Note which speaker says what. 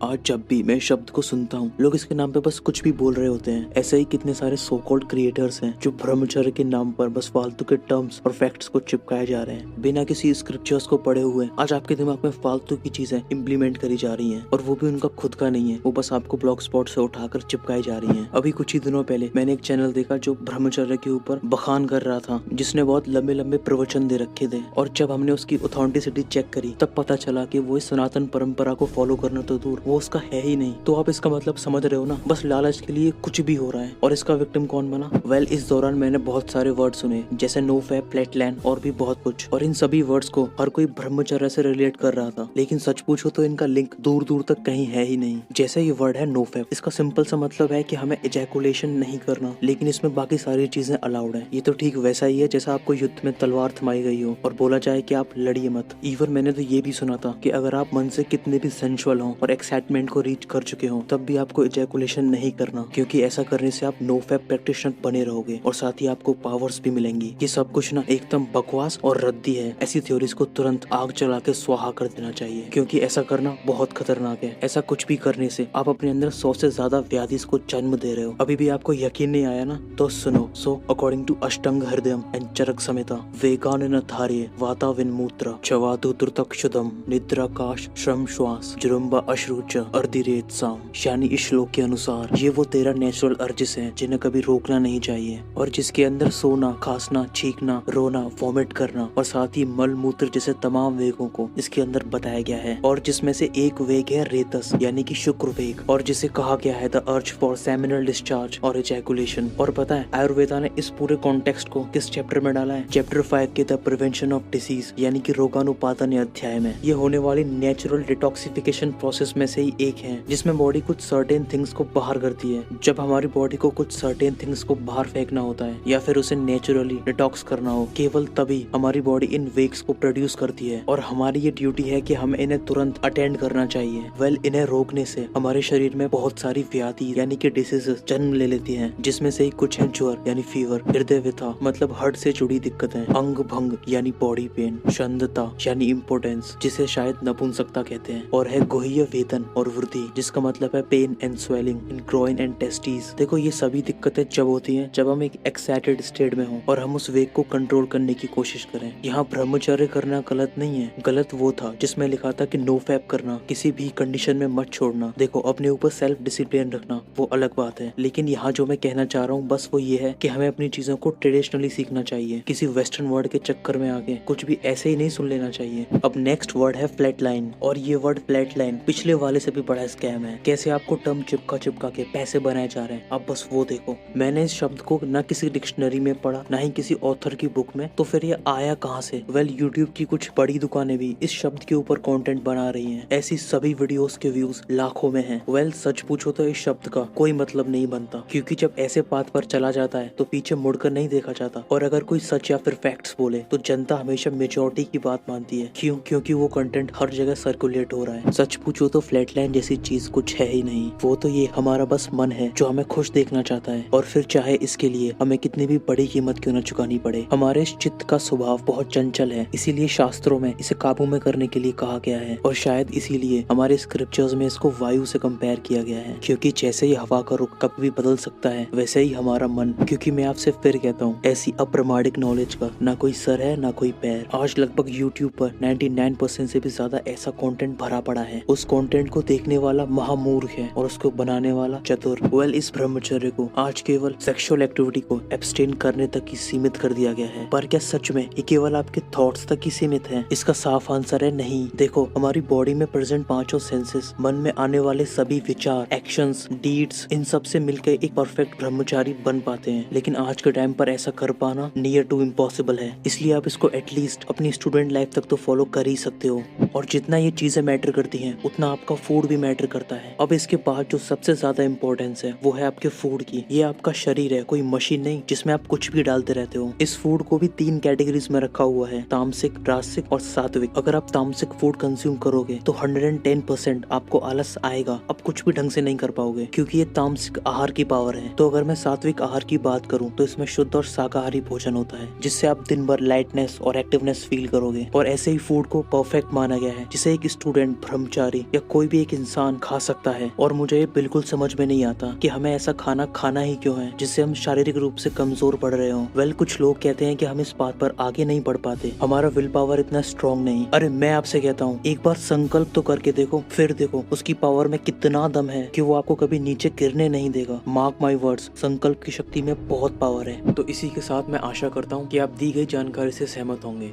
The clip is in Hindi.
Speaker 1: आज जब भी मैं शब्द को सुनता हूँ, लोग इसके नाम पे बस कुछ भी बोल रहे होते हैं। ऐसे ही कितने सारे सो कॉल्ड क्रिएटर्स हैं जो ब्रह्मचर्य के नाम पर बस फालतू के टर्म्स और फैक्ट्स को चिपकाए जा रहे हैं बिना किसी स्क्रिप्चर्स को पढ़े हुए। आज आपके दिमाग में फालतू की चीजें इम्प्लीमेंट करी जा रही हैं और वो भी उनका खुद का नहीं है, वो बस आपको ब्लॉग स्पॉट से उठाकर चिपकाई जा रही हैं। अभी कुछ ही दिनों पहले मैंने एक चैनल देखा जो ब्रह्मचर्य के ऊपर बखान कर रहा था, जिसने बहुत लंबे लंबे प्रवचन दे रखे थे। और जब हमने उसकी ऑथेंटिसिटी चेक करी तब पता चला कि वो इस सनातन परंपरा को फॉलो करना तो दूर, वो उसका है ही नहीं। तो आप इसका मतलब समझ रहे हो ना, बस लालच के लिए कुछ भी हो रहा है। और इसका विक्टिम कौन बना? वेल, इस दौरान मैंने बहुत सारे वर्ड सुने जैसे नो फैप, फ्लैटलैंड और भी बहुत कुछ, और इन सभी वर्ड्स को हर कोई ब्रह्मचर्य से रिलेट कर रहा था। लेकिन सच पूछो तो इनका लिंक दूर दूर तक कहीं है ही नहीं। जैसे ये वर्ड है नो फैप, इसका सिंपल सा मतलब है कि हमें इजैकुलेशन नहीं करना, लेकिन इसमें बाकी सारी चीजें अलाउड है। ये तो ठीक वैसा ही है जैसा आपको युद्ध में तलवार थमाई गई हो और बोला जाए कि आप लड़िए मत। इवन मैंने तो ये भी सुना था कि अगर आप मन से कितने भी सेंसुअल हो और एक्साइटमेंट को रीच कर चुके हो तब भी आपको इजैकुलेशन नहीं करना, क्योंकि ऐसा करने से आप नो फैप प्रैक्टिशनर बने रहोगे और साथ ही आपको पावर्स भी मिलेंगी। ये सब कुछ ना एकदम बकवास और रद्दी है। ऐसी थ्योरीज को तुरंत आग जला के स्वाहा कर देना चाहिए, क्योंकि ऐसा करना बहुत खतरनाक है। ऐसा कुछ भी करने से आप अपने अंदर 100 से ज्यादा व्याधि को जन्म दे रहे हो। अभी भी आपको यकीन नहीं आया ना, तो सुनो। So according to Ashtanga हृदयम and चरक समेता वेगान न धार्य वाता विन्मूत्र चवातु तुर्तक्षुदम निद्राकाश श्रम श्वास जुरुम्बा अश्रुच अर्धिरेत साम। यानी इस श्लोक के अनुसार ये वो 13 नेचुरल अर्जेस हैं जिन्हें कभी रोकना नहीं चाहिए, और जिसके अंदर सोना, खांसना, छींकना, रोना, वॉमिट करना और साथ ही मल मूत्र जैसे तमाम वेगों को इसके अंदर बताया गया है। और जिसमें से एक वेग है रेतस यानी कि शुक्र वेग, और जिसे कहा गया है the urge for seminal discharge और इजैकुलेशन। और पता है आयुर्वेदा ने इस पूरे कॉन्टेक्स्ट को किस चैप्टर में डाला है? चैप्टर 5 के द प्रिवेंशन ऑफ डिसीज यानी कि रोगानुपातन अध्याय में। ये होने वाली नेचुरल डिटॉक्सिफिकेशन प्रोसेस में से ही एक है, जिसमें बॉडी कुछ सर्टेन थिंग्स को बाहर करती है। जब हमारी बॉडी को कुछ सर्टेन थिंग्स को बाहर फेंकना होता है या फिर उसे नेचुरली डिटॉक्स करना हो, केवल तभी हमारी बॉडी इन वेग्स को प्रोड्यूस करती है, और हमारी ये ड्यूटी है कि हमें इन्हें तुरंत अटेंड करना चाहिए। वेल, इन्हें रोकने से हमारे शरीर में बहुत सारी व्याधि यानी कि डिसीजेस जन्म ले लेती हैं, जिसमें से ही कुछ है ज्वर यानी फीवर, हृदय व्यथा मतलब हार्ट से जुड़ी दिक्कतें, अंग भंग यानी बॉडी पेन, शंदता यानी इम्पोर्टेंस जिसे शायद नपुंसकता कहते हैं, और है गुह्य वेदन और वृद्धि जिसका मतलब है pain and swelling in groin and testes. देखो, ये सभी दिक्कतें जब होती हैं जब हम एक एक्साइटेड स्टेट में हो और हम उस वेग को कंट्रोल करने की कोशिश करें। यहाँ ब्रह्मचर्य करना गलत नहीं है, गलत वो था जिसमें लिखा था कि नो फैप करना, किसी भी कंडीशन में मत छोड़ना। देखो, अपने ऊपर सेल्फ डिसिप्लिन रखना वो अलग बात है, लेकिन यहाँ जो मैं कहना चाह रहा हूँ बस वो ये है कि हमें अपनी चीजों को ट्रेडिशनली सीखना चाहिए। किसी वेस्टर्न वर्ड के चक्कर में आके कुछ भी ऐसे ही नहीं सुन लेना चाहिए। अब नेक्स्ट वर्ड है फ्लैट लाइन, और ये वर्ड फ्लैट लाइन पिछले वाले से भी बड़ा स्कैम है। कैसे आपको टर्म चिपका चिपका के पैसे बनाए जा रहे हैं, अब बस वो देखो। मैंने इस शब्द को न किसी डिक्शनरी में पढ़ा ना ही किसी ऑथर की बुक में, तो फिर ये आया कहाँ से? वेल, यूट्यूब की कुछ बड़ी दुकानें भी इस शब्द के ऊपर कंटेंट बना रही हैं। ऐसी सभी वीडियोस के व्यूज लाखों में हैं। वेल, सच पूछो तो इस शब्द का कोई मतलब नहीं बनता, क्योंकि जब ऐसे पाथ पर चला जाता है तो पीछे मुड़कर नहीं देखा जाता, और अगर कोई सच या फिर फैक्ट्स बोले तो जनता हमेशा मेजॉरिटी की बात मानती है। क्यों? क्योंकि वो कंटेंट हर जगह सर्कुलेट हो रहा है। सच पूछो तो फ्लैटलाइन जैसी चीज कुछ है ही नहीं। वो तो ये हमारा बस मन है जो हमें खुश देखना चाहता है, और फिर चाहे इसके लिए हमें कितनी भी बड़ी कीमत क्यों न चुकानी पड़े। हमारे इस चित्त का स्वभाव बहुत चंचल है, इसीलिए शास्त्रों में इसे काबू में करने के लिए कहा गया है, और शायद इसीलिए हमारे स्क्रिप्चर्स में इसको वायु से कंपेयर किया गया है, क्योंकि जैसे ही हवा का रुख कभी भी बदल सकता है वैसे ही हमारा मन। क्योंकि मैं आपसे फिर कहता हूँ, ऐसी अप्रमाणिक नॉलेज का ना कोई सर है ना कोई पैर। आज लगभग यूट्यूब पर 99% से भी ज्यादा ऐसा कंटेंट भरा पड़ा है। उस कंटेंट को देखने वाला महामूर्ख है और उसको बनाने वाला चतुर। वेल, इस ब्रह्मचर्य को आज केवल सेक्सुअल एक्टिविटी को एब्सटेन करने तक ही सीमित कर दिया गया है, पर क्या सच में ये केवल आपके थॉट्स तक ही सीमित है? इसका साफ आंसर है नहीं। देखो, हमारी बॉडी में प्रेजेंट पांचों सेंसेस, मन में आने वाले सभी विचार, एक्शंस, डीड्स, इन सब से मिलकर एक परफेक्ट ब्रह्मचारी बन पाते हैं, लेकिन आज के टाइम पर ऐसा कर पाना नियर टू इम्पॉसिबल है। इसलिए आप इसको एटलीस्ट अपनी स्टूडेंट लाइफ तक तो फॉलो कर ही सकते हो, और जितना ये चीजें मैटर करती हैं उतना आपका फूड भी मैटर करता है। अब इसके बाद जो सबसे ज्यादा इम्पोर्टेंस है वो है आपके फूड की। ये आपका शरीर है, कोई मशीन नहीं जिसमें आप कुछ भी डालते रहते हो। इस फूड को भी 3 कैटेगरीज में रखा हुआ है, तामसिक, राजसिक और सात्विक। अगर आप तामसिक फूड कंज्यूम करोगे तो 110% आपको आलस आएगा, आप कुछ भी ढंग से नहीं कर पाओगे, क्योंकि ये तामसिक आहार की पावर है। तो अगर मैं सात्विक आहार की बात करूँ तो इसमें शुद्ध और शाकाहारी भोजन होता है, जिससे आप दिन भर लाइटनेस और एक्टिवनेस फील करोगे। और ऐसे ही फूड को परफेक्ट माना गया है, जिसे एक स्टूडेंट, ब्रह्मचारी या कोई कोई भी एक इंसान खा सकता है। और मुझे ये बिल्कुल समझ में नहीं आता कि हमें ऐसा खाना खाना ही क्यों है जिससे हम शारीरिक रूप से कमजोर पड़ रहे हो। वेल, कुछ लोग कहते हैं कि हम इस बात पर आगे नहीं बढ़ पाते, हमारा विल पावर इतना स्ट्रॉन्ग नहीं। अरे मैं आपसे कहता हूँ, एक बार संकल्प तो करके देखो, फिर देखो उसकी पावर में कितना दम है कि वो आपको कभी नीचे गिरने नहीं देगा। मार्क माई वर्ड्स, संकल्प की शक्ति में बहुत पावर है। तो इसी के साथ मैं आशा करता हूँ कि आप दी गई जानकारी से सहमत होंगे।